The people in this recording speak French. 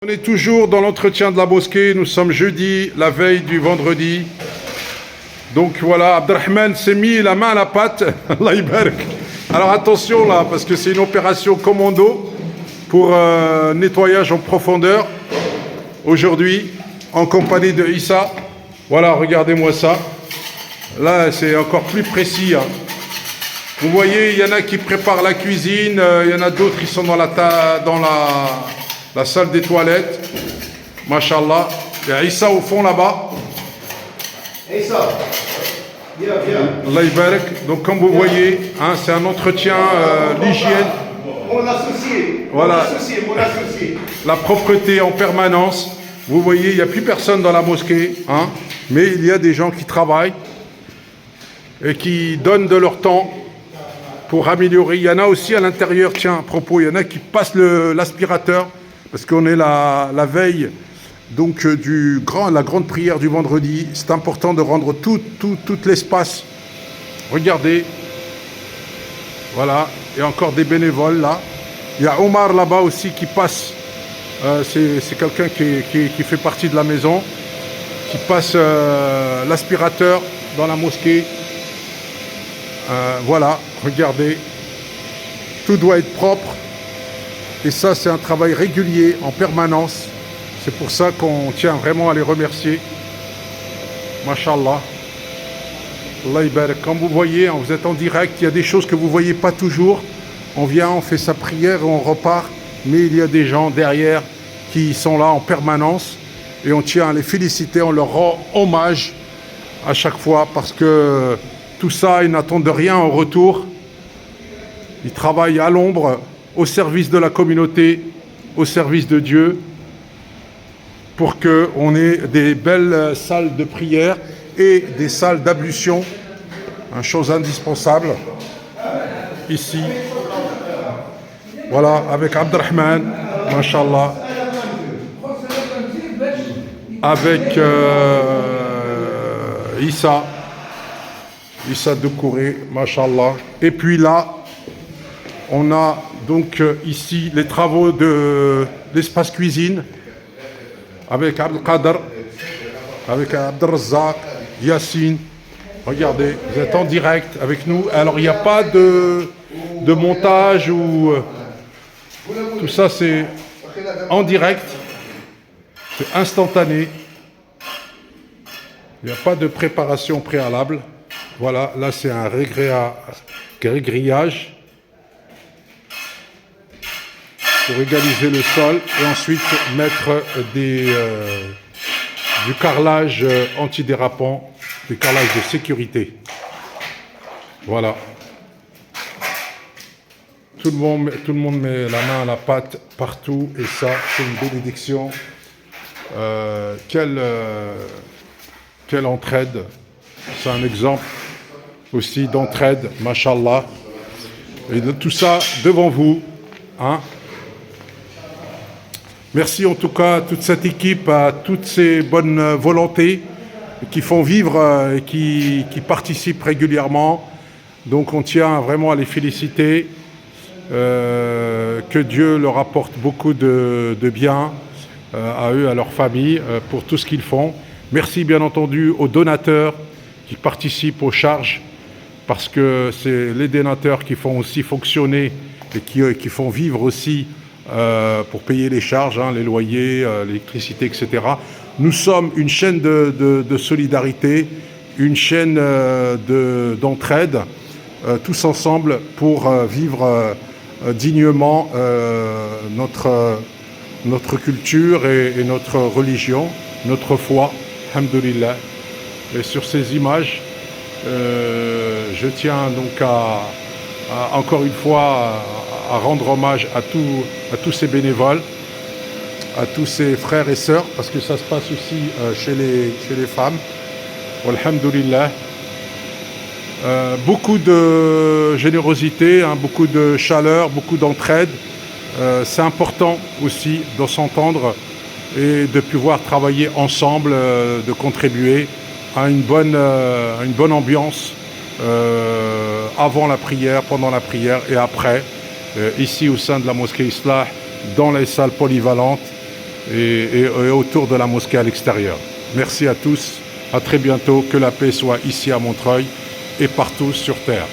On est toujours dans l'entretien de la mosquée, nous sommes jeudi, la veille du vendredi. Donc voilà, Abdelrahman s'est mis la main à la pâte, Allah ybarak. Alors attention là, parce que c'est une opération commando pour nettoyage en profondeur. Aujourd'hui, en compagnie de Issa. Voilà, regardez-moi ça. Là, c'est encore plus précis. Hein. Vous voyez, il y en a qui préparent la cuisine, il y en a d'autres qui sont dans la salle des toilettes. Mashallah. Il y a Issa au fond là-bas. Issa, viens. Allah ybarak. Donc comme vous voyez, hein, c'est un entretien, l'hygiène. Mon associé. Voilà. Mon associé. La propreté en permanence. Vous voyez, il n'y a plus personne dans la mosquée, hein, mais il y a des gens qui travaillent et qui donnent de leur temps pour améliorer. Il y en a aussi à l'intérieur, tiens, à propos, il y en a qui passent l'aspirateur, parce qu'on est la veille donc, la grande prière du vendredi. C'est important de rendre tout l'espace. Regardez, voilà, il y a encore des bénévoles là. Il y a Omar là-bas aussi qui passe. C'est quelqu'un qui fait partie de la maison, qui passe l'aspirateur dans la mosquée. Voilà, regardez, tout doit être propre. Et ça, c'est un travail régulier, en permanence. C'est pour ça qu'on tient vraiment à les remercier. Mashallah. Allah ybarak. Comme vous voyez, vous êtes en direct, il y a des choses que vous ne voyez pas toujours. On vient, on fait sa prière et on repart. Mais il y a des gens derrière qui sont là en permanence et on tient à les féliciter, on leur rend hommage à chaque fois parce que tout ça, ils n'attendent rien en retour. Ils travaillent à l'ombre, au service de la communauté, au service de Dieu, pour qu'on ait des belles salles de prière et des salles d'ablution, une chose indispensable, ici. Voilà, avec Abdelrahman, mashallah, avec Issa Doucouré, mashallah. Et puis là, on a donc ici les travaux de l'espace cuisine, avec Abdelkader, avec Abdelrazak, Yassine. Regardez, vous êtes en direct avec nous. Alors, il n'y a pas de montage ou... Tout ça, c'est en direct, c'est instantané. Il n'y a pas de préparation préalable. Voilà, là, c'est un régrillage pour égaliser le sol et ensuite mettre du carrelage antidérapant, du carrelage de sécurité. Voilà. Tout le monde met la main à la pâte partout et ça, c'est une bénédiction. Quelle entraide. C'est un exemple aussi d'entraide, mashallah. Et de tout ça devant vous. Hein. Merci en tout cas à toute cette équipe, à toutes ces bonnes volontés qui font vivre et qui participent régulièrement. Donc on tient vraiment à les féliciter. Que Dieu leur apporte beaucoup de bien à eux, à leur famille, pour tout ce qu'ils font. Merci bien entendu aux donateurs qui participent aux charges, parce que c'est les donateurs qui font aussi fonctionner et qui font vivre aussi pour payer les charges, hein, les loyers, l'électricité, etc. Nous sommes une chaîne de solidarité, une chaîne d'entraide, tous ensemble pour vivre dignement notre culture et notre religion, notre foi, alhamdoulilah. Et sur ces images, je tiens donc encore une fois à rendre hommage à tous ces bénévoles, à tous ces frères et sœurs, parce que ça se passe aussi chez les femmes. Alhamdoulilah. Beaucoup de générosité, hein, beaucoup de chaleur, beaucoup d'entraide. C'est important aussi de s'entendre et de pouvoir travailler ensemble, de contribuer à une bonne ambiance avant la prière, pendant la prière et après, ici au sein de la mosquée Islah, dans les salles polyvalentes. et autour de la mosquée à l'extérieur. Merci à tous, à très bientôt, que la paix soit ici à Montreuil et partout sur terre.